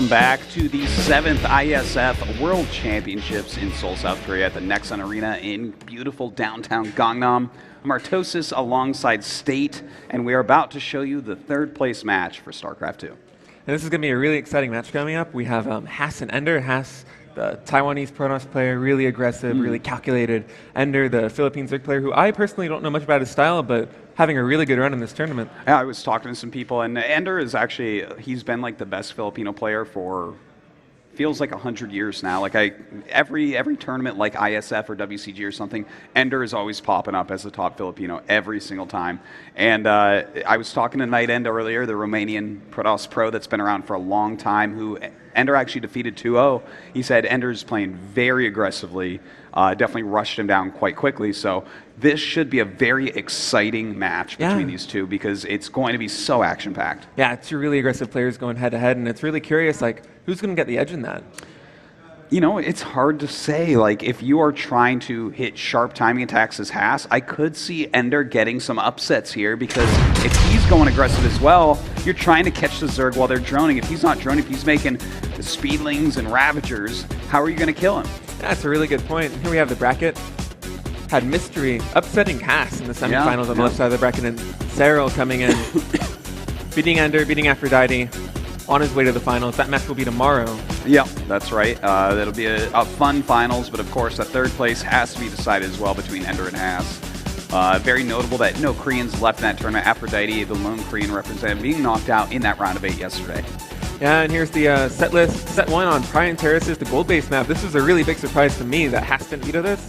Welcome back to the 7th IESF World Championships in Seoul, South Korea at the Nexon Arena in beautiful downtown Gangnam. I'm Artosis alongside State, and we are about to show you the third place match for StarCraft 2. And this is going to be a really exciting match coming up. We have Haas and EnDerr. Haas, the Taiwanese Protoss player, really aggressive, really calculated. EnDerr, the Philippine Zerg player, who I personally don't know much about his style, but having a really good run in this tournament. Yeah, I was talking to some people, and EnDerr is actually, he's been like the best Filipino player for, feels like 100 years now. Like every tournament like ISF or WCG or something, EnDerr is always popping up as the top Filipino every single time. And I was talking to Knight End earlier, the Romanian Protoss pro that's been around for a long time, who EnDerr actually defeated 2-0. He said EnDerr's playing very aggressively, definitely rushed him down quite quickly. So this should be a very exciting match between these two because it's going to be so action-packed. Yeah, two really aggressive players going head-to-head, and it's really curious, like, who's going to get the edge in that? You know, it's hard to say. Like, if you are trying to hit sharp timing attacks as Haas, I could see EnDerr getting some upsets here because if he's going aggressive as well, you're trying to catch the Zerg while they're droning. If he's not droning, if he's making the Speedlings and Ravagers, how are you going to kill him? That's a really good point. Here we have the bracket. Had Mystery upsetting Haas in the semifinals on the left side of the bracket, and Seoul coming in, beating EnDerr, beating Aphrodite, on his way to the finals. That match will be tomorrow. Yep, that's right. That'll be a fun finals, but of course, the third place has to be decided as well between EnDerr and Haas. Very notable that no Koreans left in that tournament. Aphrodite, the lone Korean representative, being knocked out in that round of 8 yesterday. Yeah, and here's the set list. Set 1 on Prime Terraces, the gold-based map. This was a really big surprise to me that Haas didn't veto this.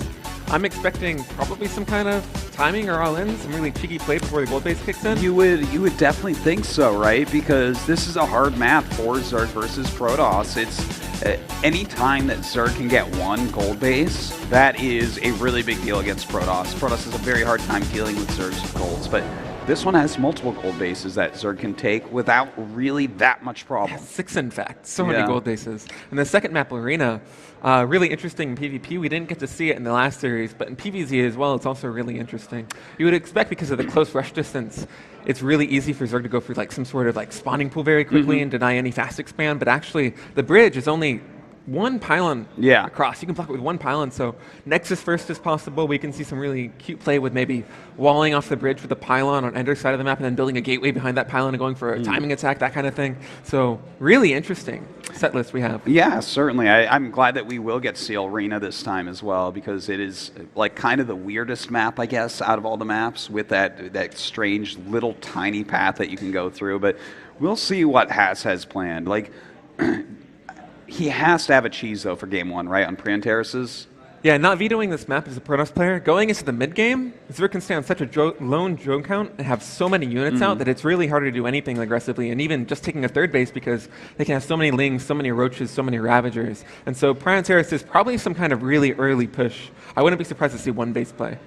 I'm expecting probably some kind of timing or all-in, some really cheeky play before the gold base kicks in. You would definitely think so, right? Because this is a hard map for Zerg versus Protoss. It's any time that Zerg can get one gold base, that is a really big deal against Protoss. Protoss has a very hard time dealing with Zerg's golds, but this one has multiple gold bases that Zerg can take without really that much problem. Yeah, 6 in fact, so many gold bases. And the second map, Arena, really interesting in PvP. We didn't get to see it in the last series, but in PvZ as well, it's also really interesting. You would expect because of the close rush distance, it's really easy for Zerg to go through like some sort of like spawning pool very quickly and deny any fast expand, but actually the bridge is only one pylon across. You can block it with one pylon, so Nexus first is possible. We can see some really cute play with maybe walling off the bridge with a pylon on EnDerr's side of the map and then building a gateway behind that pylon and going for a timing attack, that kind of thing. So really interesting set list we have. Yeah, certainly. I'm glad that we will get Seoul Arena this time as well because it is like kind of the weirdest map, I guess, out of all the maps with that strange little tiny path that you can go through. But we'll see what Haas has planned. Like, he has to have a cheese, though, for Game 1, right, on Prion Terraces? Yeah, not vetoing this map as a Protoss player. Going into the mid-game, Zerg can stay on such a lone drone count and have so many units out that it's really hard to do anything aggressively, and even just taking a third base because they can have so many Lings, so many Roaches, so many Ravagers. And so Prion Terrace is probably some kind of really early push. I wouldn't be surprised to see one base play.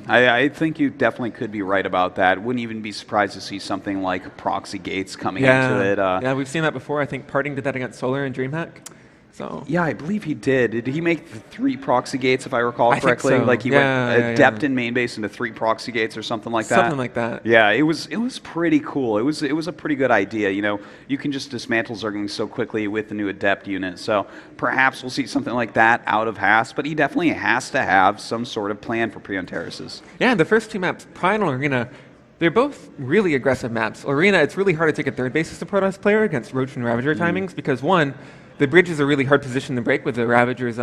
I think you definitely could be right about that. Wouldn't even be surprised to see something like Proxy Gates coming into it. Yeah, we've seen that before. I think Parting did that against Solar and DreamHack. So. Yeah, I believe he did. Did he make the 3 proxy gates, if I recall correctly? I think so. Like he went adept in main base into 3 proxy gates or something like that? Something like that. Yeah, it was pretty cool. It was a pretty good idea. You know, you can just dismantle Zerglings so quickly with the new adept unit. So perhaps we'll see something like that out of Haas, but he definitely has to have some sort of plan for Prion Terraces. Yeah, the first 2 maps, Prion and Arena, they're both really aggressive maps. Arena, it's really hard to take a third base as a Protoss player against Roach and Ravager timings because, one, the bridge is a really hard position to break with the Ravagers,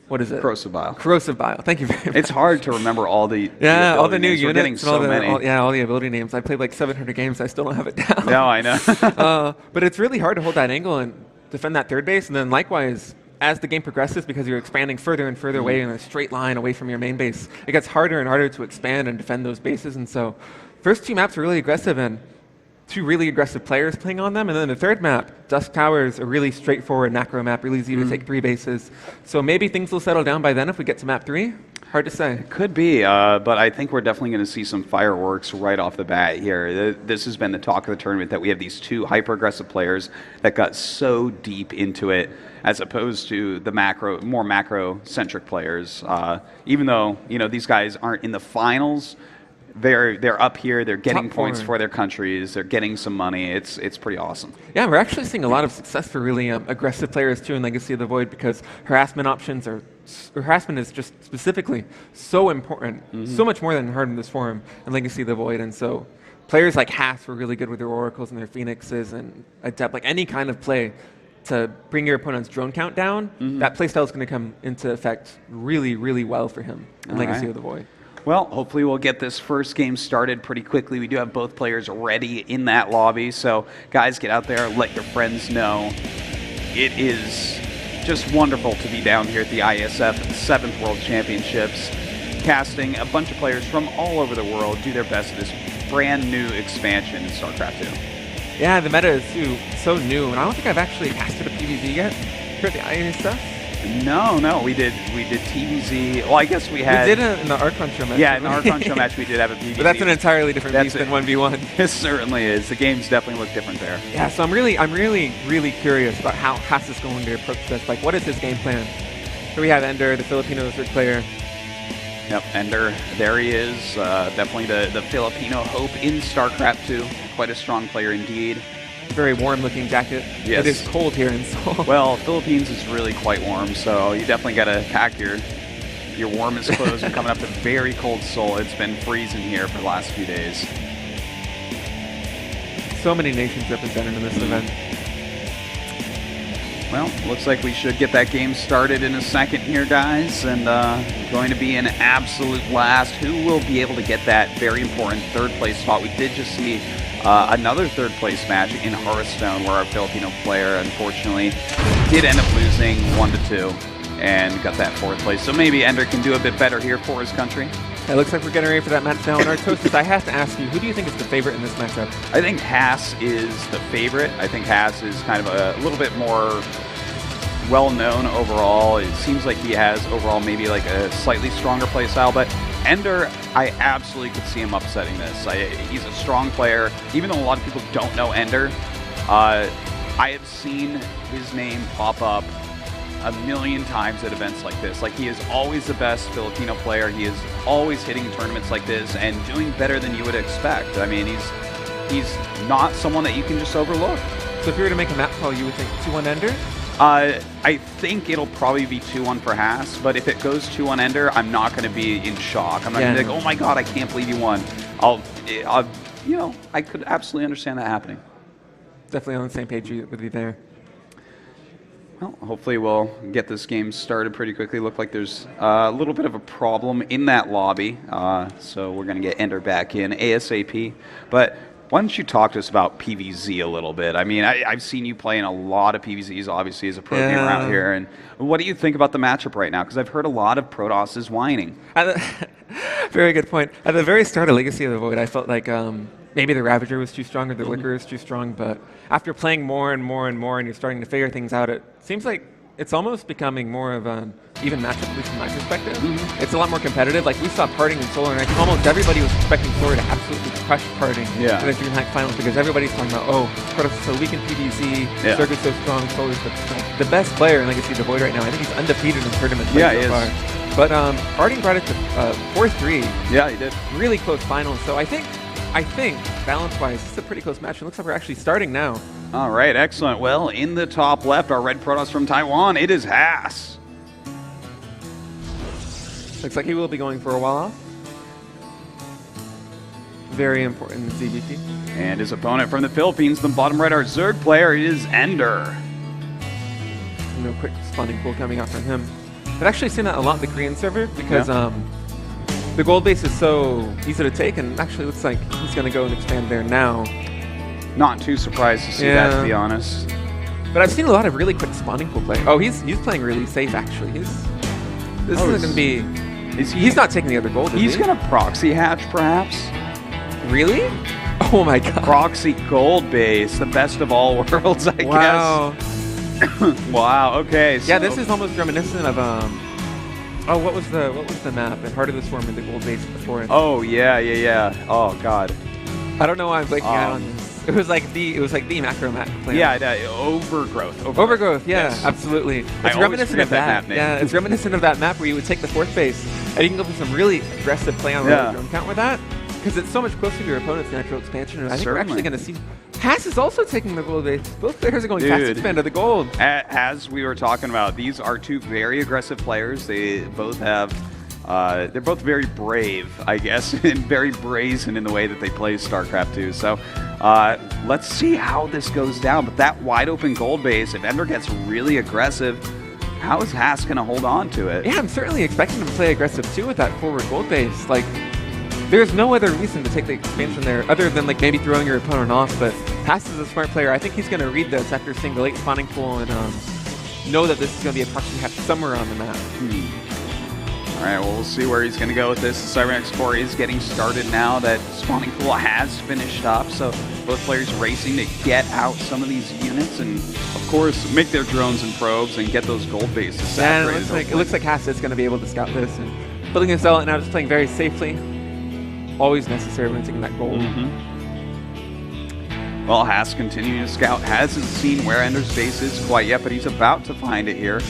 what is it? Corrosive Bile. Corrosive Bile, thank you very much. It's hard to remember all the all the new names. units and all the ability names. I played like 700 games, I still don't have it down. No, I know. But it's really hard to hold that angle and defend that third base, and then likewise, as the game progresses, because you're expanding further and further away in a straight line away from your main base, it gets harder and harder to expand and defend those bases, and so first 2 maps are really aggressive, and 2 really aggressive players playing on them. And then the third map, Dusk Tower, is a really straightforward macro map, really easy to take 3 bases. So maybe things will settle down by then if we get to map 3. Hard to say. It could be, but I think we're definitely going to see some fireworks right off the bat here. This has been the talk of the tournament, that we have these 2 hyper-aggressive players that got so deep into it, as opposed to the more macro-centric players. Even though, you know, these guys aren't in the finals, they're up here. They're getting Top points 4. for their countries. They're getting some money. It's pretty awesome. Yeah, we're actually seeing a lot of success for really aggressive players too in Legacy of the Void, because harassment is just specifically so important, so much more than Heart in this form in Legacy of the Void, and so players like Haas were really good with their Oracles and their Phoenixes and Adept, like any kind of play to bring your opponent's drone count down. That playstyle is going to come into effect really, really well for him in Legacy of the Void. Well, hopefully we'll get this first game started pretty quickly. We do have both players ready in that lobby, so guys, get out there, let your friends know. It is just wonderful to be down here at the IESF 7th World Championships, casting a bunch of players from all over the world do their best at this brand new expansion in StarCraft 2. Yeah, the meta is so new, and I don't think I've actually casted a PvZ yet here at the IESF. No, we did TVZ. Well, I guess we had... We did it in the Archon show match. Yeah, in the Archon show match we did have a PvZ. But that's an entirely different beast than 1v1. It certainly is. The games definitely look different there. Yeah, so I'm really curious about how Haas is going to approach this. Like, what is his game plan? Here we have EnDerr, the Filipino third player. Yep, EnDerr, there he is. Definitely the Filipino hope in StarCraft 2. Quite a strong player indeed. Very warm-looking jacket. Yes. It is cold here in Seoul. Well, Philippines is really quite warm, so you definitely got to pack your warmest clothes. We're coming up to very cold Seoul. It's been freezing here for the last few days. So many nations represented in this event. Well, looks like we should get that game started in a second here, guys, and going to be an absolute blast. Who will be able to get that very important third place spot? We did just see another third place match in Hearthstone where our Filipino player unfortunately did end up losing 1-2 and got that fourth place. So maybe EnDerr can do a bit better here for his country. It looks like we're getting ready for that match now. And Artosis, I have to ask you, who do you think is the favorite in this matchup? I think Haas is the favorite. I think Haas is kind of a little bit more well-known overall. It seems like he has overall maybe like a slightly stronger play style, but EnDerr, I absolutely could see him upsetting this. He's a strong player. Even though a lot of people don't know EnDerr, I have seen his name pop up a million times at events like this. Like, he is always the best Filipino player. He is always hitting tournaments like this and doing better than you would expect. I mean, he's not someone that you can just overlook. So if you were to make a map call, you would think 2-1 EnDerr? I think it'll probably be 2-1 for Haas, but if it goes 2-1 EnDerr, I'm not going to be in shock. I'm not going to be like, oh my god, I can't believe you won. I could absolutely understand that happening. Definitely on the same page with you there. Well, hopefully we'll get this game started pretty quickly. Look like there's a little bit of a problem in that lobby, so we're going to get EnDerr back in ASAP. But why don't you talk to us about PvZ a little bit? I mean, I've seen you play in a lot of PvZs, obviously, as a pro gamer out here. And what do you think about the matchup right now? Because I've heard a lot of Protosses whining. Very good point. At the very start of Legacy of the Void, I felt like maybe the Ravager was too strong or the Liquor is too strong. But after playing more and more and more and you're starting to figure things out, it seems like it's almost becoming more of an even matchup, at least from my perspective. It's a lot more competitive. Like, we saw Parting in Solar, and almost everybody was expecting Solar to absolutely crush Parting in the DreamHack finals, because everybody's talking about, oh, Protoss is so weak in PvZ, Circuit's so strong, Solar's the best player in Legacy of the Void right now. I think he's undefeated in tournaments so far. But Parting brought it to 4-3. Yeah, he did. Really close finals. So I think balance-wise, it's a pretty close match. It looks like we're actually starting now. All right, excellent. Well, in the top left, our red Protoss from Taiwan, it is Haas. Looks like he will be going for a while off. Very important ZVP. And his opponent from the Philippines, the bottom right, our Zerg player, is EnDerr. No quick spawning pool coming out from him. I've actually seen that a lot in the Korean server, because the gold base is so easy to take, and actually looks like he's going to go and expand there now. Not too surprised to see that, to be honest. But I've seen a lot of really quick spawning pool play. Oh, he's playing really safe, actually. This isn't going to be... He's not taking the other gold, He's going to proxy hatch, perhaps? Really? Oh my god. Proxy gold base, the best of all worlds, I guess. Wow, okay. So yeah, this is almost reminiscent of... Oh, what was the map in Heart of the Swarm in the gold base before? Oh, yeah. Oh, god. I don't know why I'm blanking out on this. It was like the macro map plan. Yeah, Overgrowth. Overgrowth, yeah, absolutely. It's reminiscent of that. Yeah, it's reminiscent of that map where you would take the fourth base and you can go for some really aggressive play on the drone count with that. because it's so much closer to your opponent's natural expansion. And I think we're Certainly. actually going to see Haas is also taking the gold base. Both players are going fast expand to the gold. As we were talking about, these are two very aggressive players. They both have, they're both very brave, I guess, and very brazen in the way that they play StarCraft 2. So let's see how this goes down. But that wide open gold base, if EnDerr gets really aggressive, how is Haas going to hold on to it? Yeah, I'm certainly expecting him to play aggressive too with that forward gold base. Like, there's no other reason to take the expansion there other than like maybe throwing your opponent off. But Haas is a smart player. I think he's going to read this after seeing the late spawning pool and know that this is going to be a proxy hatch somewhere on the map. All right, well, we'll see where he's going to go with this. The Cybernex 4 is getting started now. That spawning pool has finished up, so both players racing to get out some of these units and, of course, make their drones and probes and get those gold bases saturated. Yeah, it looks like Haas is going to be able to scout this and building his zealot now, just playing very safely. Always necessary when taking that gold. Well, Haas continuing to scout. Hasn't seen where EnDerr's base is quite yet, but he's about to find it here.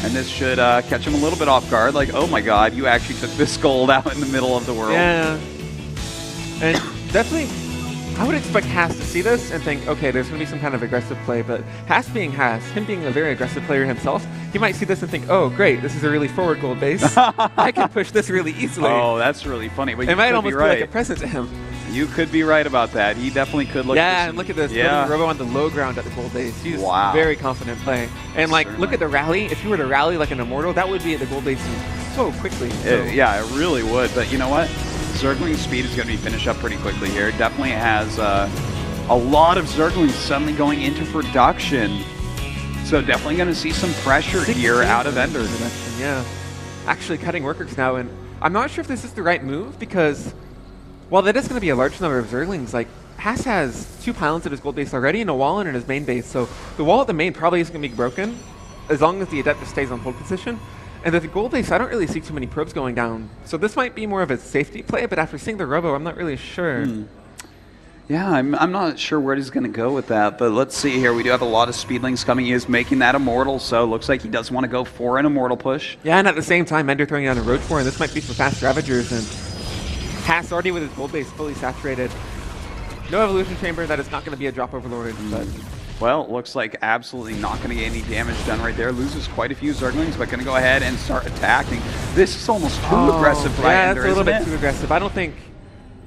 And this should catch him a little bit off guard. Like, oh my god, you actually took this gold out in the middle of the world. Yeah. And definitely, I would expect Haas to see this and think, okay, there's going to be some kind of aggressive play. But Haas being Haas, him being a very aggressive player himself, he might see this and think, oh, great, this is a really forward gold base. I can push this really easily. Oh, that's really funny. But it might almost be like a present to him. You could be right about that. He definitely could look. Yeah, and look at this. Yeah. Robo on the low ground at the gold base. He's very confident play. And like, look at the rally. If you were to rally like an Immortal, that would be at the gold base so quickly. So. Yeah, it really would. But you know what? Zergling's speed is going to be finished up pretty quickly here. It definitely has a lot of Zerglings suddenly going into production. So definitely going to see some pressure here out of EnDerr. Yeah, actually cutting workers now. And I'm not sure if this is the right move because while that is going to be a large number of Zerglings, like Haas has 2 pylons at his gold base already and a wall in his main base. So the wall at the main probably isn't going to be broken as long as the Adeptus stays on hold position. And at the gold base, I don't really see too many probes going down. So this might be more of a safety play, but after seeing the Robo, I'm not really sure. Yeah, I'm not sure where he's going to go with that, but let's see here. We do have a lot of speedlings coming. He is making that Immortal, so it looks like he does want to go for an Immortal push. Yeah, and at the same time, EnDerr throwing down a Roach 4, and this might be for fast Ravagers, and Haas already with his gold base fully saturated. No Evolution Chamber, that is not going to be a drop Overlord, but... Well, looks like absolutely not going to get any damage done right there. Loses quite a few Zerglings, but going to go ahead and start attacking. This is almost too aggressive by EnDerr, it's a little bit too aggressive. I don't think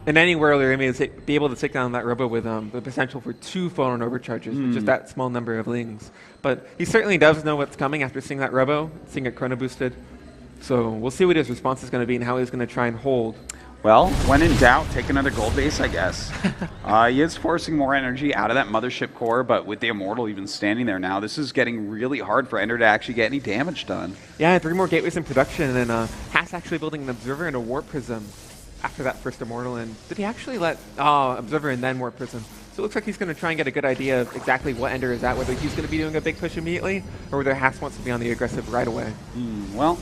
in any world they're going to be able to take down that Robo with the potential for 2 photon overcharges with just that small number of lings. But he certainly does know what's coming after seeing that Robo, seeing it chrono boosted. So we'll see what his response is going to be and how he's going to try and hold. Well, when in doubt, take another gold base, I guess. He is forcing more energy out of that mothership core, but with the Immortal even standing there now, this is getting really hard for EnDerr to actually get any damage done. Yeah, 3 more gateways in production, and Haas actually building an Observer and a Warp Prism after that first Immortal. And did he actually let Observer and then Warp Prism? So it looks like he's going to try and get a good idea of exactly what EnDerr is at, whether he's going to be doing a big push immediately, or whether Haas wants to be on the aggressive right away. Well,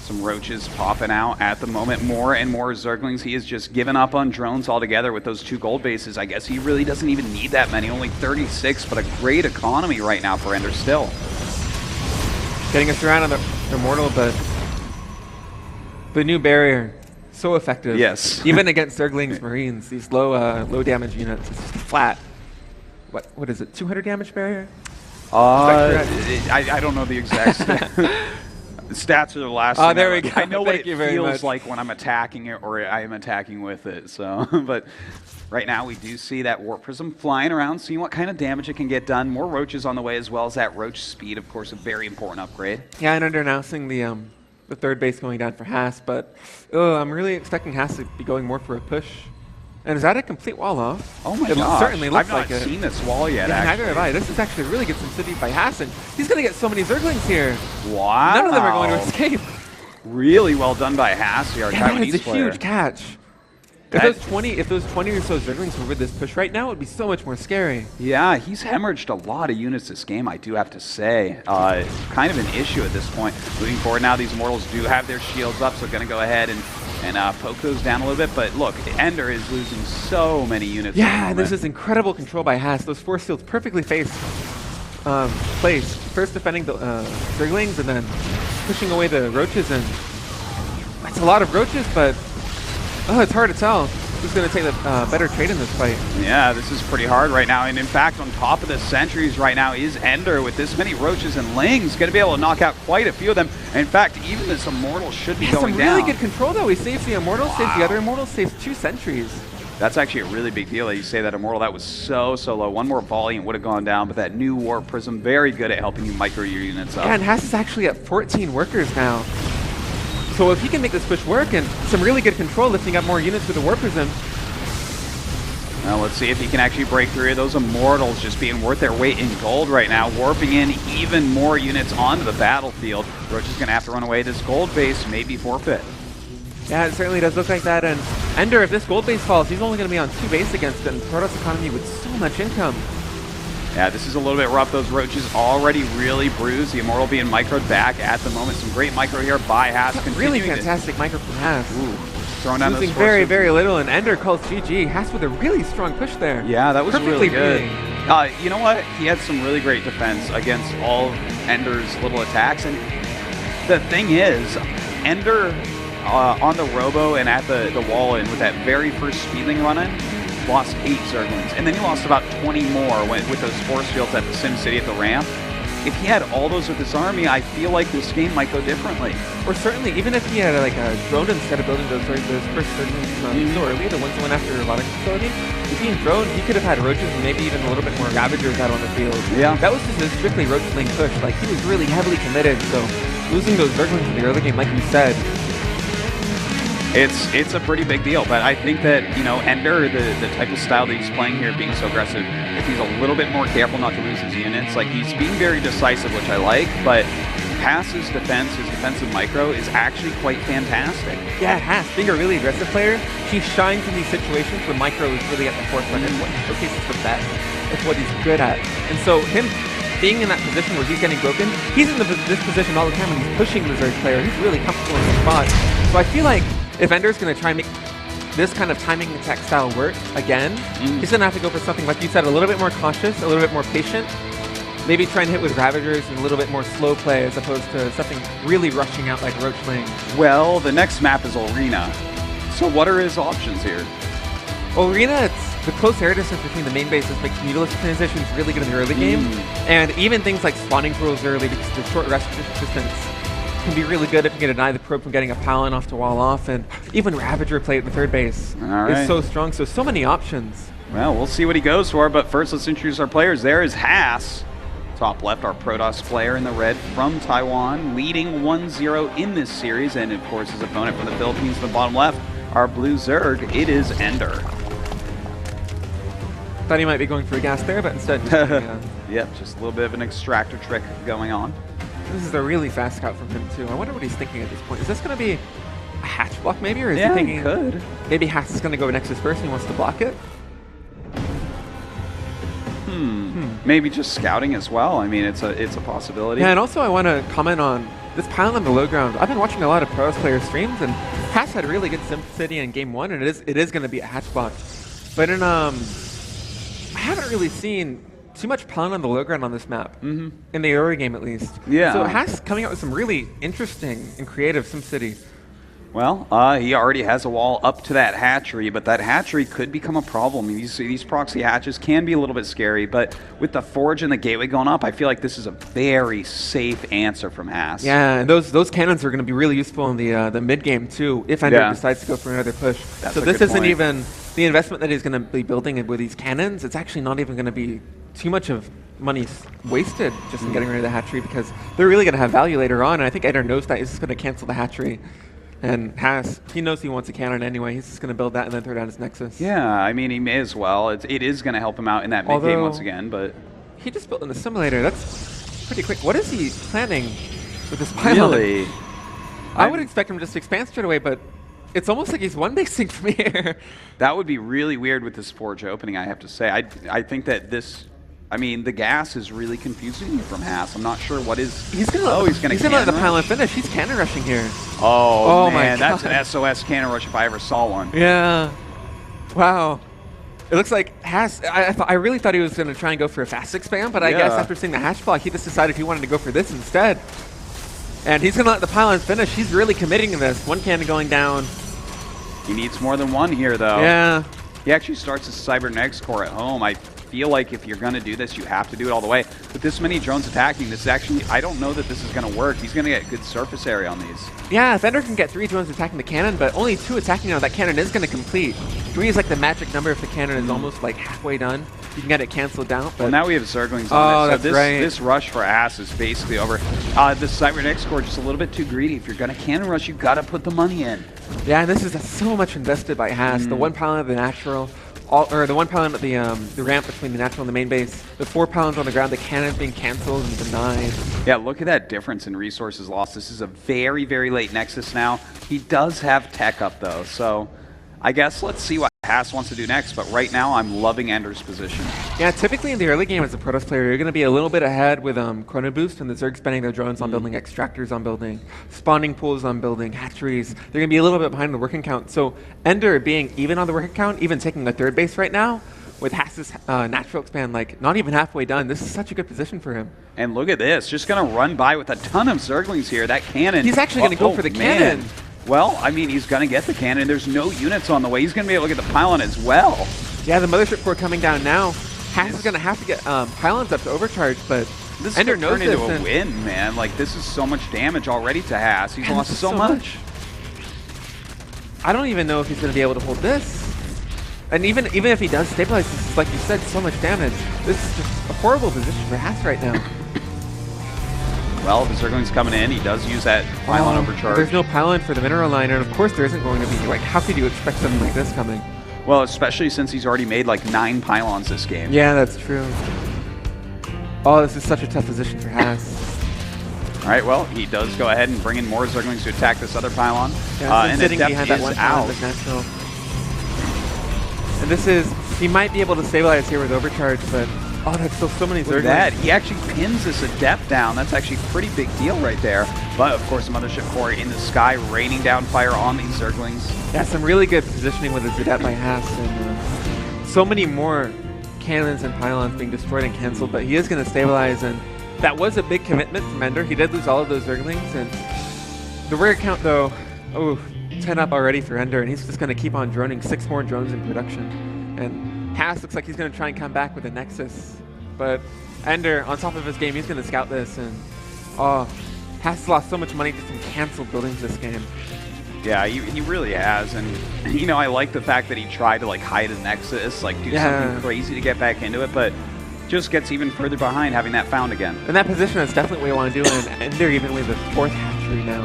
some roaches popping out at the moment. More and more Zerglings. He has just given up on drones altogether with those 2 gold bases. I guess he really doesn't even need that many. Only 36, but a great economy right now for EnDerr still. Getting us around on the Immortal, but the new barrier, so effective. Yes. Even against Zerglings, Marines, these low damage units. It's just flat. What is it, 200 damage barrier? I don't know the exact stats are the last thing. There we go. I know what it feels like when I'm attacking it or I am attacking with it. So, but right now we do see that Warp Prism flying around, seeing what kind of damage it can get done. More roaches on the way as well as that roach speed, of course, a very important upgrade. Yeah, and under announcing the 3rd base going down for Haas, but I'm really expecting Haas to be going more for a push. And is that a complete wall off? Oh my gosh. It certainly looks like it. I've not seen this wall yet, yeah, actually. Neither have I. This is actually really good city by Haas, and he's going to get so many Zerglings here. Wow. None of them are going to escape. Really well done by Haas, our Taiwanese That's a player. huge catch. If those 20 or so Zerglings were with this push right now, it would be so much more scary. Yeah, he's hemorrhaged a lot of units this game, I do have to say. Kind of an issue at this point. Moving forward now, these Immortals do have their shields up, so going to go ahead and poke those down a little bit. But look, EnDerr is losing so many units. Yeah, and there's this incredible control by Haas. Those force fields perfectly placed. First defending the Zerglings and then pushing away the roaches. And that's a lot of roaches, but it's hard to tell. who's going to take the better trade in this fight. Yeah, this is pretty hard right now. And in fact, on top of the sentries right now is EnDerr with this many roaches and lings. Going to be able to knock out quite a few of them. In fact, even this immortal should be going down. Some really good control, though. He saves the immortal, saves the other immortal, saves 2 sentries. That's actually a really big deal that you say that immortal. That was so low. One more volley and would have gone down, but that new warp prism, very good at helping you micro your units up. Yeah, and Haas is actually at 14 workers now. So if he can make this push work and some really good control, lifting up more units with the warp prism. Well, let's see if he can actually break through. Those immortals just being worth their weight in gold right now, warping in even more units onto the battlefield. Roach is going to have to run away. This gold base may be forfeit. Yeah, it certainly does look like that. And EnDerr, if this gold base falls, he's only going to be on 2 base against it, and Protoss economy with so much income. Yeah, this is a little bit rough. Those roaches already really bruised. The immortal being microed back at the moment. Some great micro here by Haas. Really fantastic micro from Haas. Ooh, throwing down losing those very little, and EnDerr calls GG. Haas with a really strong push there. Yeah, that was really good. Reading. You know what? He had some really great defense against all of EnDerr's little attacks. And the thing is, EnDerr on the robo and at the wall and with that very first speedling run-in, lost 8 Zerglings. And then he lost about 20 more with those force fields at the Sim City at the ramp. If he had all those with his army, I feel like this game might go differently. Or certainly, even if he had like a drone instead of building those first Zerglings so early, the ones that went after a lot of facility, if he had drone, he could have had roaches and maybe even a little bit more Ravagers out on the field. Yeah. That was just a strictly roach link push. Like, he was really heavily committed, so losing those Zerglings in the early game, like you said, It's a pretty big deal, but I think that, you know, EnDerr, the type of style that he's playing here, being so aggressive, if he's a little bit more careful not to lose his units, like he's being very decisive, which I like, but Haas's defense, his defensive micro, is actually quite fantastic. Yeah, Haas, being a really aggressive player, he shines in these situations where micro is really at the forefront and what he showcases the best. It's what he's good at. And so him being in that position where he's getting broken, he's in this position all the time when he's pushing the Zerg player. He's really comfortable in the spot. So I feel like if EnDerr's going to try and make this kind of timing attack style work again, he's going to have to go for something, like you said, a little bit more cautious, a little bit more patient, maybe try and hit with Ravagers and a little bit more slow play as opposed to something really rushing out like Roach Lane. Well, the next map is Arena. So what are his options here? Arena, it's the close air distance between the main bases makes needless transitions really good in the early game, and even things like spawning throws early because the short rest distance can be really good if you can deny the probe from getting a Palin off to wall off, and even Ravager play at the third base is so strong, so many options. Well, we'll see what he goes for, but first let's introduce our players. There is Haas. Top left, our Protoss player in the red from Taiwan, leading 1-0 in this series, and of course his opponent from the Philippines in the bottom left, our blue Zerg, it is EnDerr. Thought he might be going for a gas there, but instead Yep, just a little bit of an extractor trick going on. This is a really fast scout from him too. I wonder what he's thinking at this point. Is this going to be a hatch block maybe, or is he thinking could. Maybe Haas is going to go Nexus first and he wants to block it? Maybe just scouting as well. I mean, it's a possibility. Yeah, and also I want to comment on this Pylon on the low ground. I've been watching a lot of Protoss player streams, and Haas had a really good Sim City in Game 1, and it is going to be a hatch block. But in I haven't really seen too much Pylon on the low ground on this map, in the early game at least. Yeah. So Haas coming out with some really interesting and creative Sim City. Well, he already has a wall up to that hatchery, but that hatchery could become a problem. These proxy hatches can be a little bit scary, but with the forge and the gateway going up, I feel like this is a very safe answer from Haas. Yeah, and those cannons are going to be really useful in the mid game too, if EnDerr decides to go for another push. So this isn't even the investment that he's going to be building with these cannons. It's actually not even going to be too much of money wasted just in getting rid of the hatchery, because they're really going to have value later on. And I think EnDerr knows that he's just going to cancel the hatchery. And Haas, he knows he wants a cannon anyway. He's just going to build that and then throw down his Nexus. Yeah, I mean, he may as well. It is going to help him out in that mid game once again, but he just built in the simulator. That's pretty quick. What is he planning with this pylon? Really? I would expect him just to expand straight away, but it's almost like he's one-basing from here. That would be really weird with this forge opening, I have to say. I think that this... I mean, the gas is really confusing me from Haas. I'm not sure what is... He's going to let the pylon finish. He's cannon rushing here. Oh man, that's an SOS cannon rush if I ever saw one. Yeah. Wow. It looks like Haas... I really thought he was going to try and go for a fast expand, but I guess after seeing the hatch block, he just decided he wanted to go for this instead. And he's going to let the pylon finish. He's really committing to this. One cannon going down. He needs more than one here, though. Yeah. He actually starts his cybernetics core at home. I feel like if you're going to do this, you have to do it all the way. With this many drones attacking, this is actually, I don't know that this is going to work. He's going to get good surface area on these. Yeah, EnDerr can get 3 drones attacking the cannon, but only 2 attacking now. That cannon is going to complete. 3 is like the magic number if the cannon is almost like halfway done. You can get it canceled out. But well, now we have Zerglings on it. So this rush for Ass is basically over. The cybernetics core just a little bit too greedy. If you're going to cannon rush, you've got to put the money in. Yeah, and this is so much invested by Haas. The 1 pylon of the natural, or the 1 pylon of the ramp between the natural and the main base. The 4 pylons on the ground, the cannon's being canceled and denied. Yeah, look at that difference in resources lost. This is a very, very late Nexus now. He does have tech up, though, so I guess let's see what Haas wants to do next, but right now I'm loving EnDerr's position. Yeah, typically in the early game as a Protoss player, you're going to be a little bit ahead with Chrono Boost and the Zerg spending their drones on building extractors on building, spawning pools on building, hatcheries. They're going to be a little bit behind the working count. So EnDerr being even on the working count, even taking the 3rd base right now, with Haas's natural expand like not even halfway done, this is such a good position for him. And look at this, just going to run by with a ton of Zerglings here. That cannon. He's actually going to go for the cannon. Well, I mean, he's going to get the cannon. There's no units on the way. He's going to be able to get the pylon as well. Yeah, the mothership core coming down now. Haas is going to have to get pylons up to overcharge, but this EnDerr knows this into a win, man. Like, this is so much damage already to Haas. He's lost so much. I don't even know if he's going to be able to hold this. And even if he does stabilize, this is, like you said, so much damage. This is just a horrible position for Haas right now. Well, the Zergling's coming in. He does use that pylon overcharge. There's no pylon for the mineral line, and of course there isn't going to be. Like, how could you expect something like this coming? Well, especially since he's already made like 9 pylons this game. Yeah, that's true. Oh, this is such a tough position for Haas. All right, well, he does go ahead and bring in more Zerglings to attack this other pylon. Yeah, and sitting behind that 1 pylon is natural. And this is, he might be able to stabilize here with overcharge, but oh, that's still so many Zerglings. He actually pins this Adept down. That's actually a pretty big deal right there. But, of course, the Mothership Core in the sky, raining down fire on these Zerglings. Yeah, some really good positioning with his Adept by Haas. And so many more cannons and pylons being destroyed and canceled, but he is going to stabilize. And that was a big commitment from EnDerr. He did lose all of those Zerglings. And the rare count, though, 10 up already for EnDerr. And he's just going to keep on droning 6 more drones in production. And Haas looks like he's going to try and come back with a Nexus. But EnDerr, on top of his game, he's going to scout this. And Haas has lost so much money just in canceled buildings this game. Yeah, he really has. And, you know, I like the fact that he tried to, like, hide a Nexus, like, do something crazy to get back into it. But just gets even further behind having that found again. In that position, that's definitely what you want to do. And EnDerr even with the 4th hatchery now.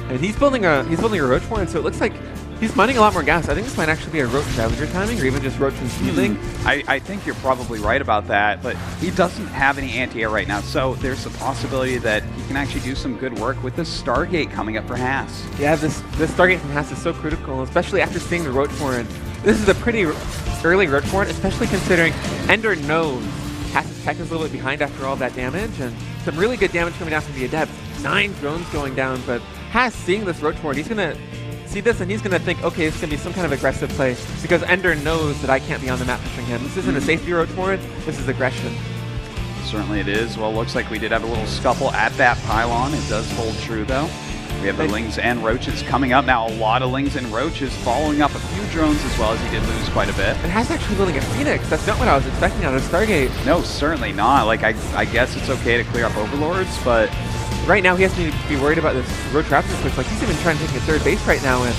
And he's building a Roach Warren, so it looks like he's mining a lot more gas. I think this might actually be a Roach Scavenger timing, or even just Roach and Seedling. I think you're probably right about that, but he doesn't have any anti-air right now, so there's a possibility that he can actually do some good work with the Stargate coming up for Haas. Yeah, this Stargate from Haas is so critical, especially after seeing the Roach Warren. This is a pretty early Roach Warren, especially considering EnDerr knows Haas's tech is a little bit behind after all that damage, and some really good damage coming down from the Adept. 9 drones going down, but Haas seeing this Roach Warren, he's going to see this and he's going to think, okay, it's going to be some kind of aggressive play, because EnDerr knows that I can't be on the map pushing him. This isn't a safety Roach Warren, this is aggression. Certainly it is. Well, looks like we did have a little scuffle at that pylon. It does hold true, though. We have the Lings and Roaches coming up now. A lot of Lings and Roaches following up a few drones as well, as he did lose quite a bit. And Haas actually building a Phoenix. That's not what I was expecting out of Stargate. No, certainly not. Like, I guess it's okay to clear up Overlords, but right now he has to be worried about this Roach Raptor switch. Like, he's even trying to take a 3rd base right now. And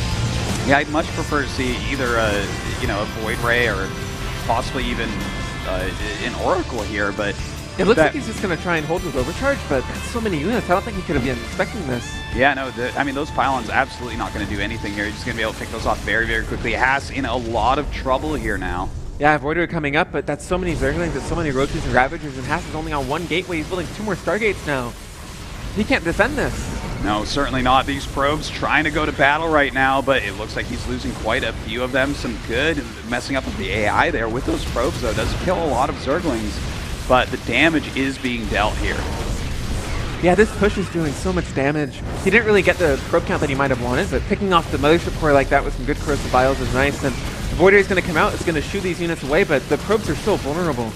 yeah, I'd much prefer to see either a Void Ray or possibly even an Oracle here, but it looks like he's just going to try and hold with Overcharge, but that's so many units. I don't think he could have been expecting this. Yeah, no, I mean, those pylons absolutely not going to do anything here. He's just going to be able to pick those off very, very quickly. Haas in a lot of trouble here now. Yeah, Voider coming up, but that's so many Zerglings, that's so many Roaches and Ravagers, and Haas is only on 1 gateway. He's building 2 more Stargates now. He can't defend this. No, certainly not. These probes trying to go to battle right now, but it looks like he's losing quite a few of them. Some good messing up with the AI there with those probes, though. Does kill a lot of Zerglings, but the damage is being dealt here. Yeah, this push is doing so much damage. He didn't really get the probe count that he might have wanted, but picking off the Mothership Core like that with some good corrosive vials is nice. And the Voider is going to come out, it's going to shoot these units away, but the probes are still vulnerable.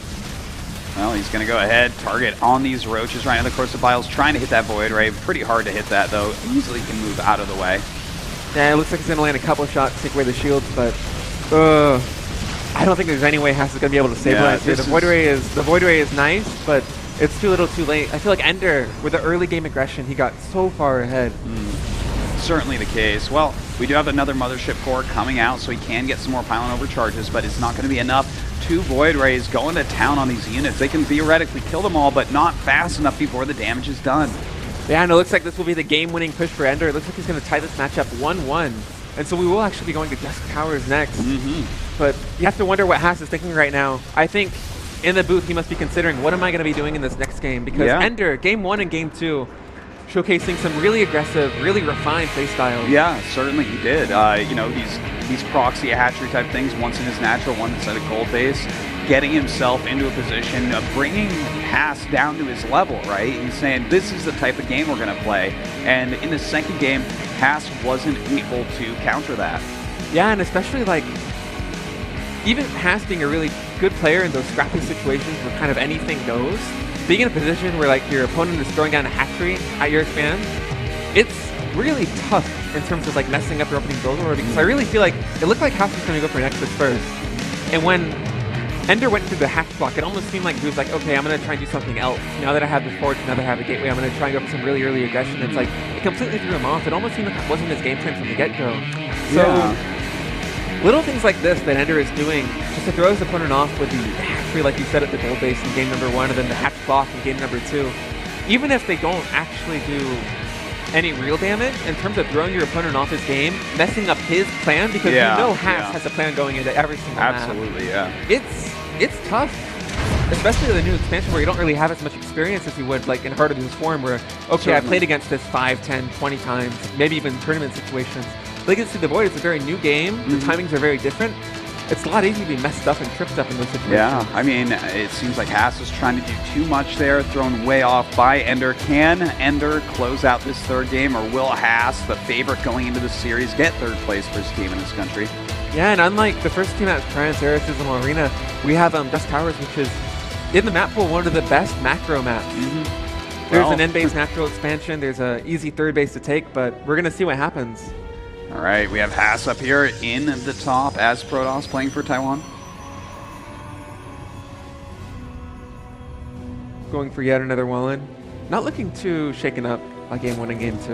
Well, he's going to go ahead, target on these Roaches right now. The corrosive vials trying to hit that Void Ray. Pretty hard to hit that, though. Easily can move out of the way. Yeah, it looks like he's going to land a couple of shots, take away the shields, but I don't think there's any way Haas is going to be able to stabilize here. The Void Ray is nice, but it's too little too late. I feel like EnDerr, with the early game aggression, he got so far ahead. Certainly the case. Well, we do have another Mothership core coming out, so he can get some more pylon overcharges, but it's not going to be enough. 2 Void Rays going to town on these units. They can theoretically kill them all, but not fast enough before the damage is done. Yeah, and it looks like this will be the game-winning push for EnDerr. It looks like he's going to tie this matchup 1-1. And so we will actually be going to Dusk Towers next. But you have to wonder what Haas is thinking right now. I think in the booth he must be considering, what am I going to be doing in this next game? Because EnDerr, game 1 and game 2, showcasing some really aggressive, really refined playstyles. Yeah, certainly he did. You know, these proxy hatchery type things, once in his natural, one instead of gold base, getting himself into a position of bringing Haas down to his level, right? He's saying, this is the type of game we're going to play. And in the second game, Haas wasn't able to counter that. Yeah, and especially like, even Haas being a really good player in those scrappy situations where kind of anything goes, being in a position where like your opponent is throwing down a hatchery at your expand, it's really tough in terms of like messing up your opening build order, because I really feel like it looked like Haas was going to go for Nexus first. And when EnDerr went through the hatch block, it almost seemed like he was like, okay, I'm going to try and do something else. Now that I have the forge, now that I have the gateway, I'm going to try and go for some really early aggression. It's like, it completely threw him off. It almost seemed like it wasn't his game plan from the get-go. So, little things like this that EnDerr is doing, just to throw his opponent off with the hatchery, like you said, at the gold base in game number 1, and then the hatch block in game number 2. Even if they don't actually do any real damage, in terms of throwing your opponent off his game, messing up his plan, because you know Haas has a plan going into every single map. Absolutely, yeah. It's tough, especially with the new expansion where you don't really have as much experience as you would like in Heart of Zeus form, where, okay, I played against this 5, 10, 20 times, maybe even tournament situations. Legacy of the Void, it's a very new game. The timings are very different. It's a lot easier to be messed up and tripped up in those situations. Yeah, I mean, it seems like Haas is trying to do too much there, thrown way off by EnDerr. Can EnDerr close out this third game, or will Haas, the favorite going into the series, get third place for his team in this country? Yeah, and unlike the first team at Trans Aerosystems Arena, we have Dusk Towers, which is, in the map pool, one of the best macro maps. There's an end-base natural expansion, there's an easy third base to take, but we're going to see what happens. All right, we have Haas up here in the top as Protoss playing for Taiwan. Going for yet another Wallen. Not looking too shaken up like game 1 and game 2.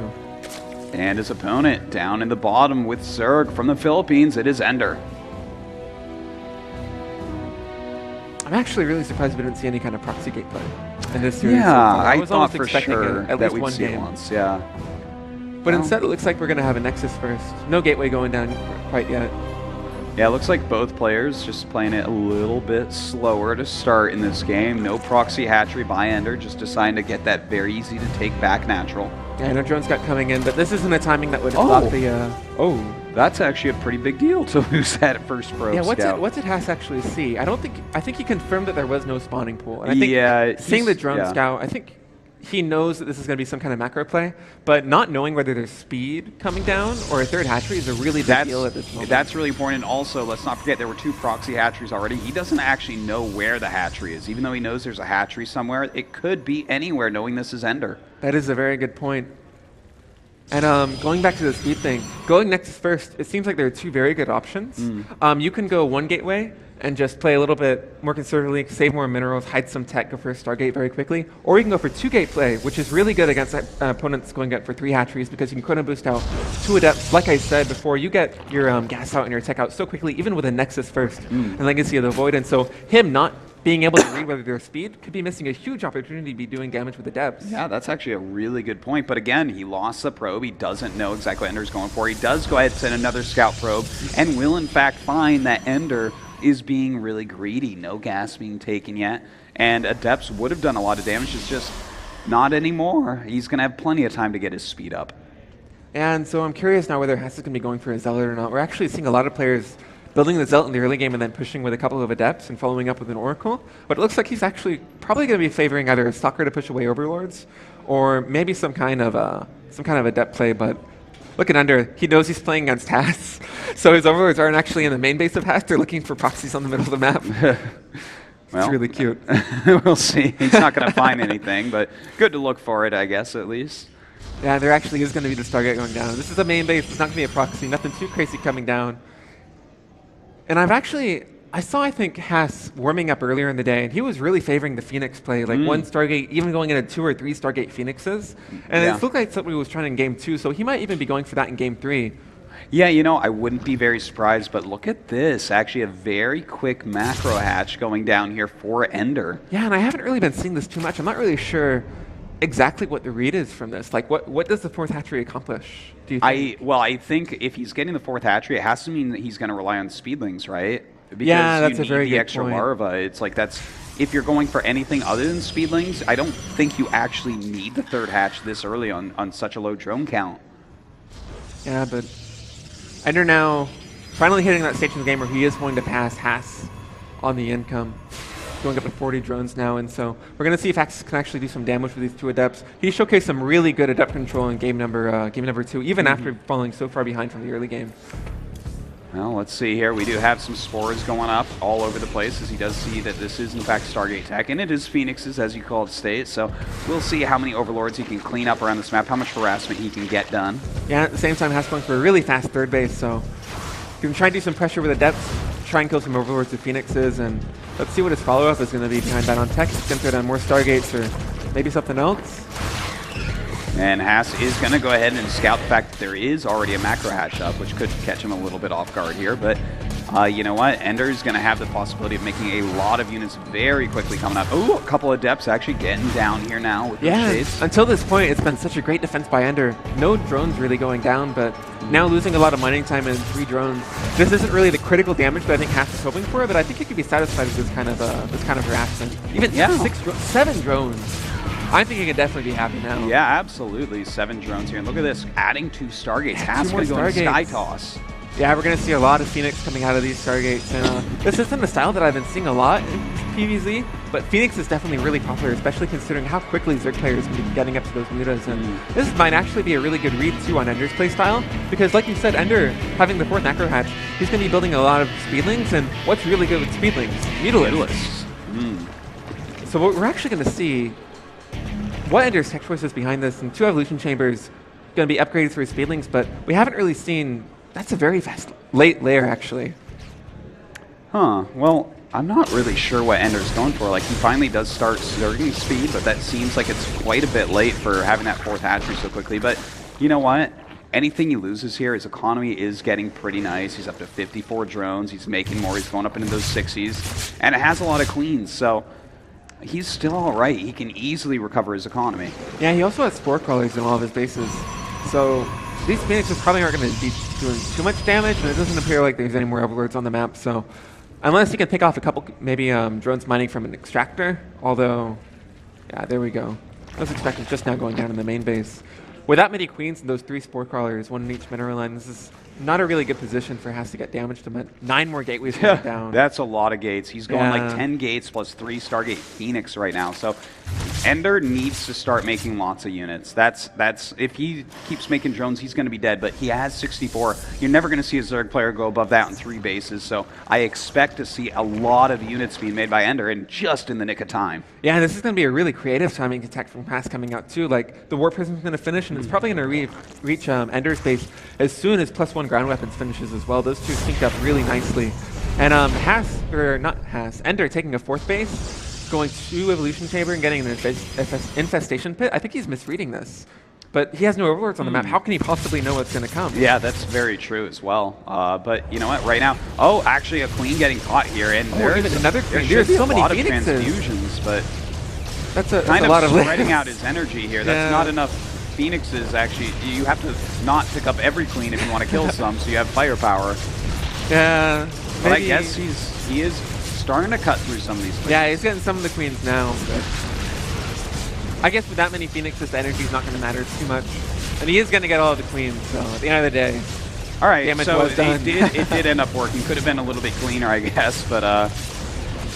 And his opponent down in the bottom with Zerg from the Philippines, it is EnDerr. I'm actually really surprised we didn't see any kind of proxy gate play in this series. Yeah, I I thought for sure at that least we'd one see game. it once, yeah. But instead, it looks like we're going to have a Nexus first. No gateway going down quite yet. Yeah, it looks like both players just playing it a little bit slower to start in this game. No proxy hatchery by EnDerr, just deciding to get that very easy to take back natural. Yeah, no drone scout coming in, but this isn't a timing that would block the... That's actually a pretty big deal to lose that first probe yeah, scout. What did Haas actually see? I think he confirmed that there was no spawning pool. And I think seeing the drone scout, I think he knows that this is going to be some kind of macro play, but not knowing whether there's speed coming down or a third hatchery is a really big deal at this moment. That's really important. And also, let's not forget there were 2 proxy hatcheries already. He doesn't actually know where the hatchery is. Even though he knows there's a hatchery somewhere, it could be anywhere, knowing this is EnDerr. That is a very good point. And going back to the speed thing, going Nexus first, it seems like there are 2 very good options. You can go 1 gateway and just play a little bit more conservatively, save more minerals, hide some tech, go for a Stargate very quickly. Or you can go for 2 gate play, which is really good against opponents going up for 3 hatcheries, because you can chrono boost out 2 adepts. Like I said before, you get your gas out and your tech out so quickly, even with a Nexus first and Legacy of the Void. And so him not being able to read whether their speed could be missing a huge opportunity to be doing damage with the depths. Yeah, that's actually a really good point. But again, he lost the probe. He doesn't know exactly what EnDerr's going for. He does go ahead and send another scout probe and will in fact find that EnDerr is being really greedy. No gas being taken yet. And Adepts would have done a lot of damage. It's just not anymore. He's going to have plenty of time to get his speed up. And so I'm curious now whether Hess is going to be going for a Zealot or not. We're actually seeing a lot of players building the Zealot in the early game and then pushing with a couple of Adepts and following up with an Oracle. But it looks like he's actually probably going to be favoring either a Stalker to push away Overlords or maybe some kind of Adept play. But look at EnDerr. He knows he's playing against Haas. So his Overlords aren't actually in the main base of Haas. They're looking for proxies on the middle of the map. Well, it's really cute. We'll see. He's not going to find anything, but good to look for it, I guess, at least. Yeah, there actually is going to be the Stargate going down. This is the main base. It's not going to be a proxy. Nothing too crazy coming down. And I saw, I think, Haas warming up earlier in the day, and he was really favoring the Phoenix play, like one Stargate, even going into 2 or 3 Stargate Phoenixes. And it looked like something he was trying in Game 2, so he might even be going for that in Game 3. Yeah, you know, I wouldn't be very surprised, but look at this. Actually, a very quick macro hatch going down here for EnDerr. Yeah, and I haven't really been seeing this too much. I'm not really sure exactly what the read is from this. Like, what does the 4th hatchery accomplish, do you think? Well, I think if he's getting the 4th hatchery, it has to mean that he's going to rely on speedlings, right? Because yeah, that's you a very need the good extra point. larva. It's like if you're going for anything other than speedlings, I don't think you actually need the 3rd hatch this early on such a low drone count. Yeah, but EnDerr now finally hitting that stage in the game where he is going to pass Haas on the income. Going up to 40 drones now, and so we're going to see if Haas can actually do some damage with these 2 adepts. He showcased some really good adept control in game number 2, even after falling so far behind from the early game. Well, let's see here. We do have some spores going up all over the place, as he does see that this is, in fact, Stargate Tech, and it is Phoenixes, as you call it, state. So we'll see how many Overlords he can clean up around this map, how much harassment he can get done. Yeah, at the same time, Haas going for a really fast 3rd base, so he can try and do some pressure with adepts, try and kill some Overlords with Phoenixes, and let's see what his follow-up is going to be behind that on tech. He's going to throw down more Stargates or maybe something else. And Haas is going to go ahead and scout the fact that there is already a macro hatch up, which could catch him a little bit off guard here. But you know what? EnDerr is going to have the possibility of making a lot of units very quickly coming up. Oh, a couple of Adepts actually getting down here now with the shades. Until this point, it's been such a great defense by EnDerr. No drones really going down, but now losing a lot of mining time in 3 drones. This isn't really the critical damage that I think Haas is hoping for, but I think he could be satisfied with this kind of harassment. Even 7 drones. I think he can definitely be happy now. Yeah, absolutely. 7 drones here. And look at this, adding 2 Stargates. Haas going to go into Sky Toss. Yeah, we're going to see a lot of Phoenix coming out of these Stargates. And this isn't a style that I've been seeing a lot in PvZ, but Phoenix is definitely really popular, especially considering how quickly Zerg players can be getting up to those mutas. And this might actually be a really good read, too, on EnDerr's playstyle, because like you said, EnDerr, having the 4th macro hatch, he's going to be building a lot of Speedlings, and what's really good with Speedlings? Mutalisks. So what we're actually going to see, what EnDerr's tech choice is behind this, and 2 evolution chambers going to be upgraded for his Speedlings, but we haven't really seen. That's a very fast late layer, actually. Huh. Well, I'm not really sure what EnDerr's going for. Like, he finally does start surging speed, but that seems like it's quite a bit late for having that 4th hatchery so quickly. But you know what? Anything he loses here, his economy is getting pretty nice. He's up to 54 drones. He's making more. He's going up into those 60s. And it has a lot of queens, so he's still all right. He can easily recover his economy. Yeah, he also has spore crawlers in all of his bases. So these Phoenixes probably aren't going to be doing too much damage, and it doesn't appear like there's any more Overlords on the map. So unless he can pick off a couple, maybe drones mining from an extractor, although, yeah, there we go. Those extractors just now going down in the main base. With that many queens and those 3 spore crawlers, 1 in each mineral line, this is not a really good position for Haas to get damage to 9 more gateways going down. That's a lot of gates. He's going like 10 gates plus 3 Stargate Phoenix right now. So EnDerr needs to start making lots of units. That's if he keeps making drones, he's going to be dead. But he has 64. You're never going to see a Zerg player go above that in 3 bases. So I expect to see a lot of units being made by EnDerr, and just in the nick of time. Yeah, this is going to be a really creative timing attack from Haas coming out too. Like, the War Prism's going to finish, and it's probably going to reach EnDerr's base as soon as +1 ground weapons finishes as well. Those 2 synced up really nicely. And EnDerr taking a 4th base, going to Evolution Chamber and getting an Infestation Pit. I think he's misreading this. But he has no Overlords on the map. How can he possibly know what's going to come? Yeah, that's very true as well. But you know what? Right now, actually a queen getting caught here, and there's another queen. There's so many Phoenixes. Transfusions, but that's a kind lot of of spreading out his energy here. That's not enough Phoenixes. Actually, you have to not pick up every queen if you want to kill some, so you have firepower. Yeah. But I guess he is starting to cut through some of these queens. Yeah, he's getting some of the queens now. But I guess with that many Phoenixes, the energy is not going to matter too much. And he is going to get all of the queens, so at the end of the day, all right, damage so was done. it did end up working. Could have been a little bit cleaner, I guess, but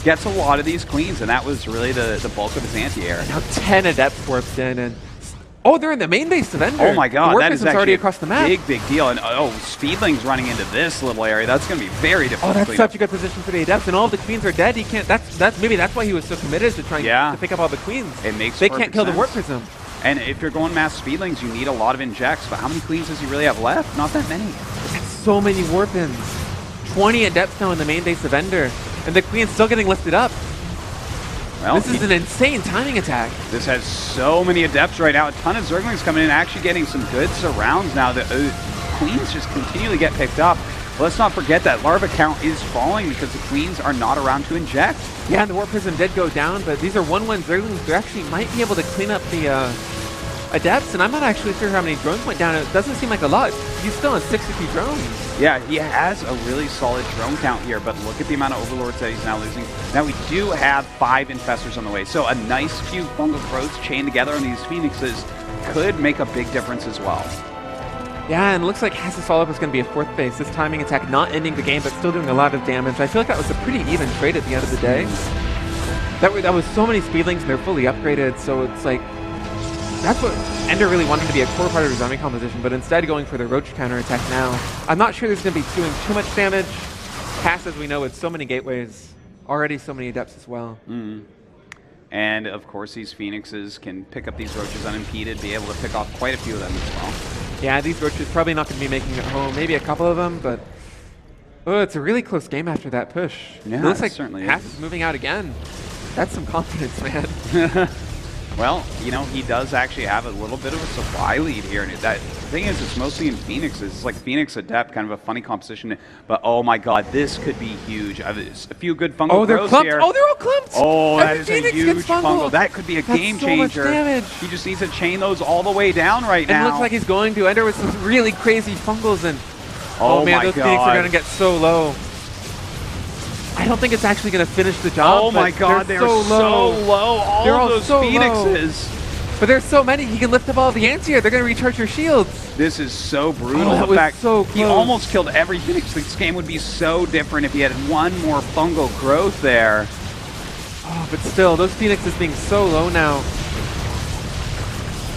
gets a lot of these queens, and that was really the bulk of his anti-air. Now 10 Adept warps in, and they're in the main base of EnDerr. Oh my god, that is actually already across the map. Big deal. And Speedling's running into this little area. That's going to be very difficult. Oh, that's such a good position for the Adepts, and all of the queens are dead. He can't. Maybe that's why he was so committed to trying to pick up all the queens. It makes they can't kill sense. the Warp Prism. And if you're going mass speedlings, you need a lot of injects, but how many queens does he really have left? Not that many. So many warpins. 20 adepts now in the main base of EnDerr, and the queen's still getting lifted up. Well, this is an insane timing attack. This has so many adepts right now. A ton of Zerglings coming in, actually getting some good surrounds now. The queens just continually get picked up. But let's not forget that larva count is falling because the queens are not around to inject. Yeah, and the Warp Prism did go down, but these are 1-1 Zerglings. They actually might be able to clean up the adepts, and I'm not actually sure how many drones went down. It doesn't seem like a lot. He's still on 63 drones. Yeah, he has a really solid drone count here, but look at the amount of overlords that he's now losing. Now we do have 5 infestors on the way, so a nice few fungal growths chained together on these phoenixes could make a big difference as well. Yeah, and it looks like Hass's follow-up is going to be a 4th base. This timing attack not ending the game, but still doing a lot of damage. I feel like that was a pretty even trade at the end of the day. That was so many speedlings, and they're fully upgraded, so it's like, that's what EnDerr really wanted to be a core part of his army composition, but instead going for the Roach counterattack now. I'm not sure there's going to be doing too much damage. Hass, as we know, with so many gateways, already so many adepts as well. And of course, these phoenixes can pick up these roaches unimpeded, be able to pick off quite a few of them as well. Yeah, these roaches probably not going to be making it home. Maybe a couple of them, but it's a really close game after that push. Yeah, it looks like certainly Hass is moving out again. That's some confidence, man. Well, you know, he does actually have a little bit of a supply lead here. And the thing is, it's mostly in Phoenixes. It's like Phoenix Adept, kind of a funny composition. But oh my god, this could be huge. A few good fungal growths here. Oh, they're all clumped! Oh, that is a huge fungal. That could be a game changer. So much damage. He just needs to chain those all the way down right now. And it looks like he's going to EnDerr with some really crazy fungals. And oh man, those Phoenix are going to get so low. I don't think it's actually going to finish the job. Oh my god, they're so low. All of those Phoenixes. But there's so many, he can lift up all the ants here. They're going to recharge your shields. This is so brutal. Oh, that was so close. He almost killed every Phoenix. This game would be so different if he had one more fungal growth there. Oh, but still, those Phoenixes being so low now.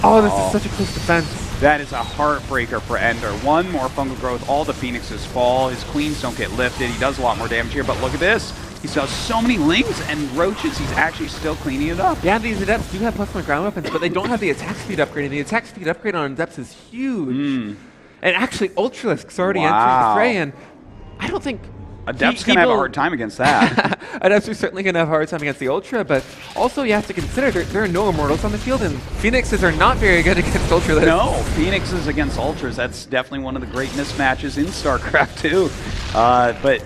Oh, this is such a close defense. That is a heartbreaker for EnDerr. One more fungal growth, all the Phoenixes fall. His queens don't get lifted. He does a lot more damage here, but look at this. He still has so many lings and roaches. He's actually still cleaning it up. Yeah, these adepts do have +1 ground weapons, but they don't have the attack speed upgrade. And the attack speed upgrade on adepts is huge. And actually, Ultralisk's already entered the fray, and I don't think Adepts going to have a hard time against that. Adepts are certainly going to have a hard time against the Ultra, but also you have to consider there are no Immortals on the field, and Phoenixes are not very good against Ultralists. No, Phoenixes against Ultras, that's definitely one of the great mismatches in StarCraft 2. But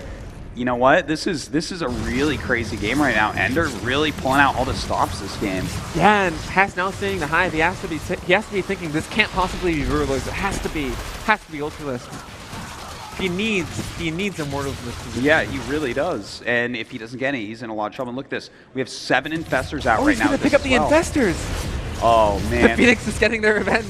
you know what? This is a really crazy game right now. EnDerr really pulling out all the stops this game. Yeah, and Hass now seeing the hive. He has to be thinking this can't possibly be Ruralist. It has to be Ultralist. He needs Immortals in this position. Yeah, he really does. And if he doesn't get any, he's in a lot of trouble. And look at this. We have 7 Infestors out right now. He's going to pick up the Infestors. Oh, man. The Phoenix is getting their revenge.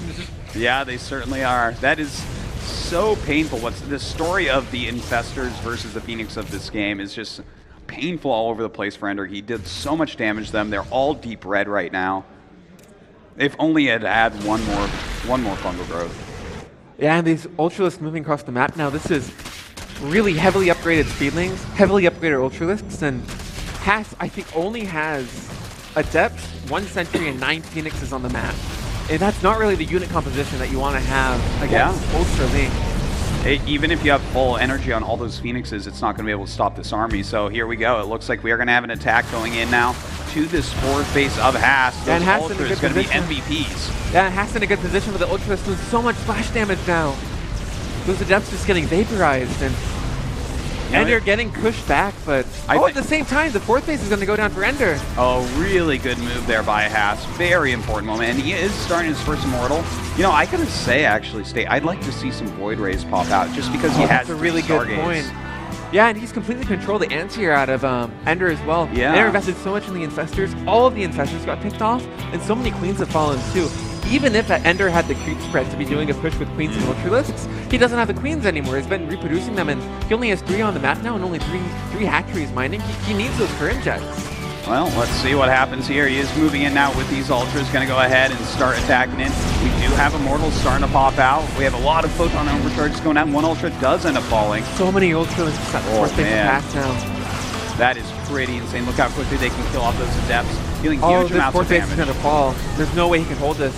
Yeah, they certainly are. That is so painful. What's the story of the Infestors versus the Phoenix of this game is just painful all over the place for EnDerr. He did so much damage to them. They're all deep red right now. If only it had one more fungal growth. Yeah, and these Ultralisks moving across the map now. This is really heavily upgraded Speedlings, heavily upgraded Ultralisks, and Hass, I think, only has Adept, 1 Sentry, and 9 Phoenixes on the map. And that's not really the unit composition that you want to have against Ultra Link. Even if you have full energy on all those Phoenixes, it's not going to be able to stop this army. So here we go. It looks like we are going to have an attack going in now to this forward base of Hass. Those Ultras going to be MVPs. Yeah, Hass in a good position with the Ultras doing so much splash damage now. Those Adepts just getting vaporized, and EnDerr getting pushed back, but at the same time, the 4th base is going to go down for EnDerr. Oh, really good move there by Hass. Very important moment, and he is starting his first Immortal. You know, I gotta say, actually, I'd like to see some Void Rays pop out, just because he has a really good point. Yeah, and he's completely controlled the anti-air out of EnDerr as well. Yeah. EnDerr invested so much in the Infestors. All of the Infestors got picked off, and so many Queens have fallen too. Even if EnDerr had the creep spread to be doing a push with Queens and Ultralisks, he doesn't have the Queens anymore. He's been reproducing them, and he only has 3 on the map now, and only three hatcheries mining. He needs those current injects. Well, let's see what happens here. He is moving in now with these Ultras, going to go ahead and start attacking in. We do have Immortals starting to pop out. We have a lot of Photon overcharges going out. 1 Ultra does end up falling. So many Ultralisks at the 4th base pass now. That is pretty insane. Look how quickly they can kill off those Adepts, dealing huge amounts of damage. This 4th base is going to fall. There's no way he can hold this.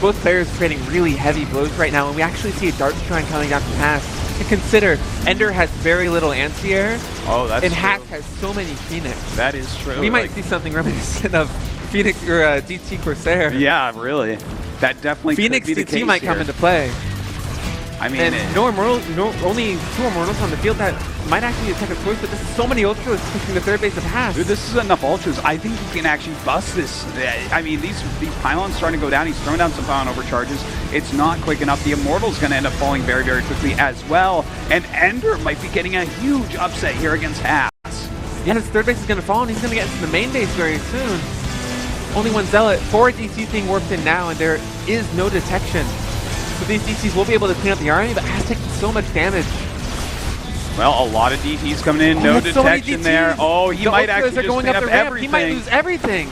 both players trading really heavy blows right now, and we actually see a Dark Shrine coming down to pass. And consider, EnDerr has very little anti-air, that's and true. Haas has so many Phoenix. That is true. We might see something reminiscent of Phoenix or DT Corsair. Yeah, really. That definitely Phoenix could be the DT case might here. come into play. I mean, And only 2 Immortals on the field. That might actually be a second choice, but this is so many Ultras pushing the third base of Haas. dude, this is enough Ultras. I think he can actually bust this. I mean, these pylons starting to go down. He's throwing down some pylon overcharges. It's not quick enough. The Immortal's going to end up falling very, very quickly as well. And EnDerr might be getting a huge upset here against Haas. Yeah, his third base is going to fall, and he's going to get into the main base very soon. Only one Zealot. 4 DCs being warped in now, and there is no detection. So these DCs will be able to clean up the army, but Haas taking so much damage. Well, a lot of DTs coming in, no detection there. Oh, he might actually just clean up everything. He might lose everything.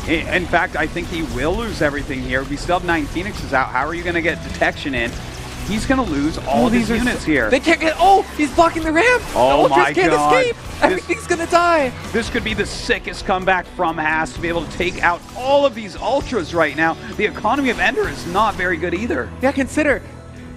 In fact, I think he will lose everything here. We still have 9 Phoenixes out. How are you going to get detection in? He's going to lose all of his units here. They can't get... Oh, he's blocking the ramp. Oh the my can't God. escape. Everything's going to die. This could be the sickest comeback from Haas to be able to take out all of these Ultras right now. The economy of EnDerr is not very good either. Yeah, consider...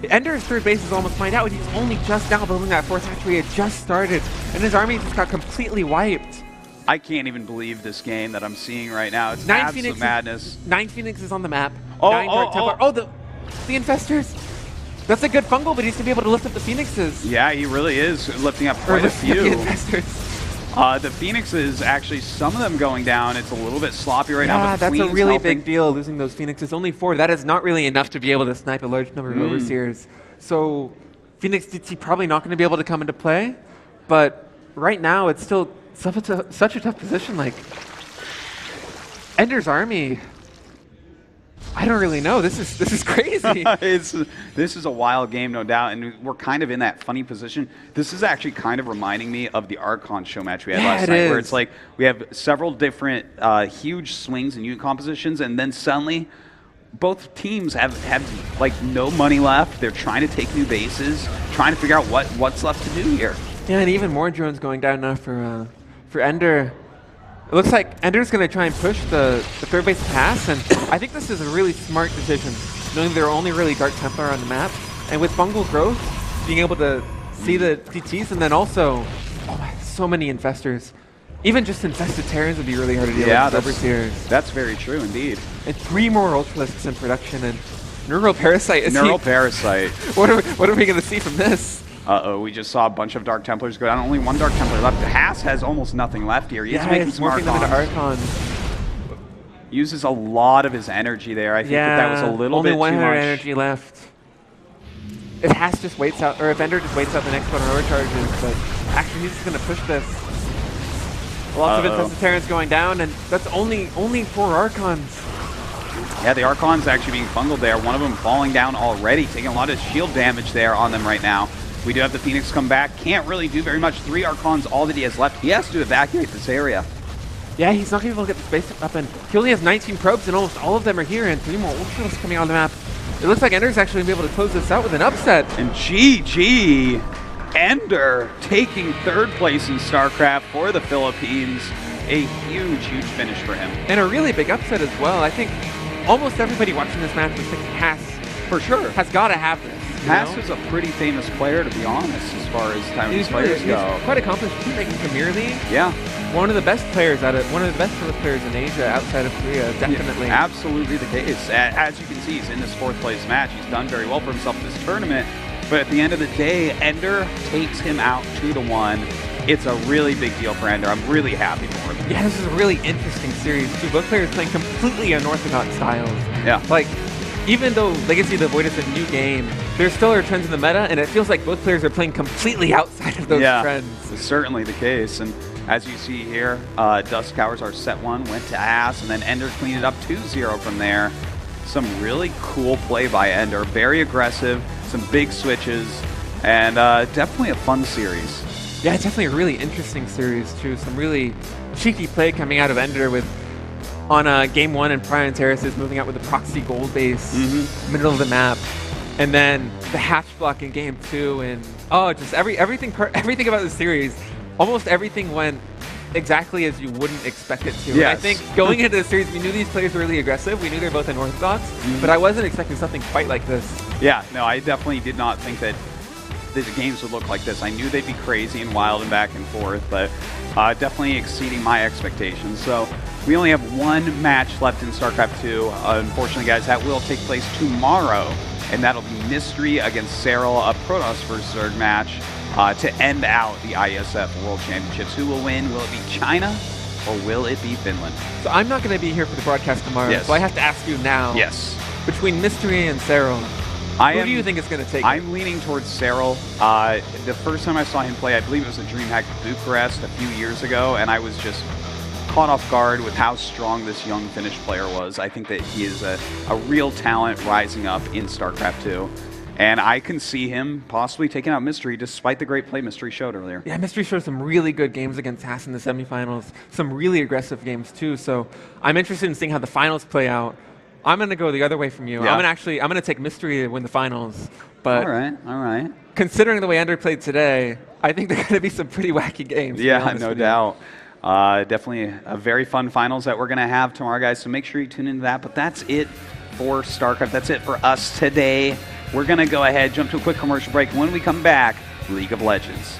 EnDerr's third base is almost mined out, and he's only just now building that fourth hatchery. It just started, and his army just got completely wiped. I can't even believe this game that I'm seeing right now. It's 9 absolute Phoenixes, madness. 9 Phoenixes on the map. Oh, 9 Dark oh, Templar. Oh, the Infestors. That's a good fungal, but he's going to be able to lift up the Phoenixes. Yeah, he really is lifting up quite a few. The Infestors. The Phoenixes, actually, some of them going down. It's a little bit sloppy right now. Yeah, But that's a Queen's really helping. big deal, losing those Phoenixes. Only 4. That is not really enough to be able to snipe a large number of Overseers. So Phoenix DT probably not going to be able to come into play. But right now, it's still such a tough position. Like, EnDerr's army... I don't really know. This is crazy. This is a wild game, no doubt, and we're kind of in that funny position. This is actually kind of reminding me of the Archon show match we had last night, where it's like we have several different huge swings in unit compositions, and then suddenly both teams have like no money left. They're trying to take new bases, trying to figure out what's left to do here. Yeah, and even more drones going down now for EnDerr. It looks like EnDerr's going to try and push the third base pass, and I think this is a really smart decision, knowing there are only really Dark Templar on the map. And with fungal growth, being able to see the DTs, and then also, so many Infestors. Even just infested Terrans would be really hard to deal with Overseers. That's very true indeed. And 3 more Ultralisks in production, and Neural Parasite. Parasite. What are we going to see from this? Uh-oh, we just saw a bunch of Dark Templars go down. Only 1 Dark Templar left. Haas has almost nothing left here. He's making some morphing them into Archons. Archons. Uses a lot of his energy there. I think that was a little bit too much. Only 100 energy left. If Haas just waits out, or if EnDerr just waits out the next one on overcharges, but actually he's just going to push this. Lots of infested Terrans going down, and that's only 4 Archons. Yeah, the Archon's actually being fungled there. One of them falling down already, taking a lot of shield damage there on them right now. We do have the Phoenix come back. Can't really do very much. 3 Archons, all that he has left. He has to evacuate this area. Yeah, he's not going to be able to get the space up, and he only has 19 probes, and almost all of them are here, and 3 more Ultras coming on the map. It looks like EnDerr's actually going to be able to close this out with an upset. And GG, EnDerr taking 3rd place in StarCraft for the Philippines. A huge, huge finish for him. And a really big upset as well. I think almost everybody watching this match was thinking Haas, for sure, has got to have this. Haas is a pretty famous player, to be honest, as far as Taiwanese players go. He's quite accomplished. He's making Premier League. Yeah. One of the best players one of the best players in Asia outside of Korea, definitely. Yeah, absolutely the case. As you can see, he's in this 4th place match. He's done very well for himself in this tournament. But at the end of the day, EnDerr takes him out 2-1. It's a really big deal for EnDerr. I'm really happy for him. Yeah, this is a really interesting series, too. Both players playing completely unorthodox styles. Yeah. Like, even though Legacy of the Void is a new game, there still are trends in the meta, and it feels like both players are playing completely outside of those trends. It's certainly the case. And as you see here, Dust Cowers, our set 1, went to Ass, and then EnDerr cleaned it up 2-0 from there. Some really cool play by EnDerr. Very aggressive, some big switches, and definitely a fun series. Yeah, it's definitely a really interesting series, too. Some really cheeky play coming out of EnDerr with on game 1 and Prion Terraces moving out with a proxy gold base, middle of the map, and then the hatch block in game 2, and just everything about the series, almost everything went exactly as you wouldn't expect it to. Yes. And I think going into the series, we knew these players were really aggressive. We knew they're both unorthodox, but I wasn't expecting something quite like this. Yeah, no, I definitely did not think that the games would look like this. I knew they'd be crazy and wild and back and forth, but definitely exceeding my expectations. So we only have one match left in StarCraft 2. Unfortunately, guys, that will take place tomorrow, and that'll be Mystery against Seoul, a Protoss versus Zerg match to end out the IESF World Championships. Who will win? Will it be China or will it be Finland? So I'm not going to be here for the broadcast tomorrow, Yes. so I have to ask you now. Yes. Between Mystery and Seoul, who do you think is going to take it? I'm leaning towards Seoul. The first time I saw him play, I believe it was at DreamHack Bucharest a few years ago, and I was just caught off guard with how strong this young Finnish player was. I think that he is a real talent rising up in StarCraft 2. And I can see him possibly taking out Mystery, despite the great play Mystery showed earlier. Yeah, Mystery showed some really good games against Haas in the semifinals, some really aggressive games too. So I'm interested in seeing how the finals play out. I'm going to go the other way from you. Yeah. I'm going to take Mystery to win the finals. But all right. Considering the way EnDerr played today, I think there are going to be some pretty wacky games. Yeah, no doubt. Definitely a very fun finals that we're going to have tomorrow, guys. So make sure you tune into that. But that's it for StarCraft. That's it for us today. We're going to go ahead, jump to a quick commercial break. When we come back, League of Legends.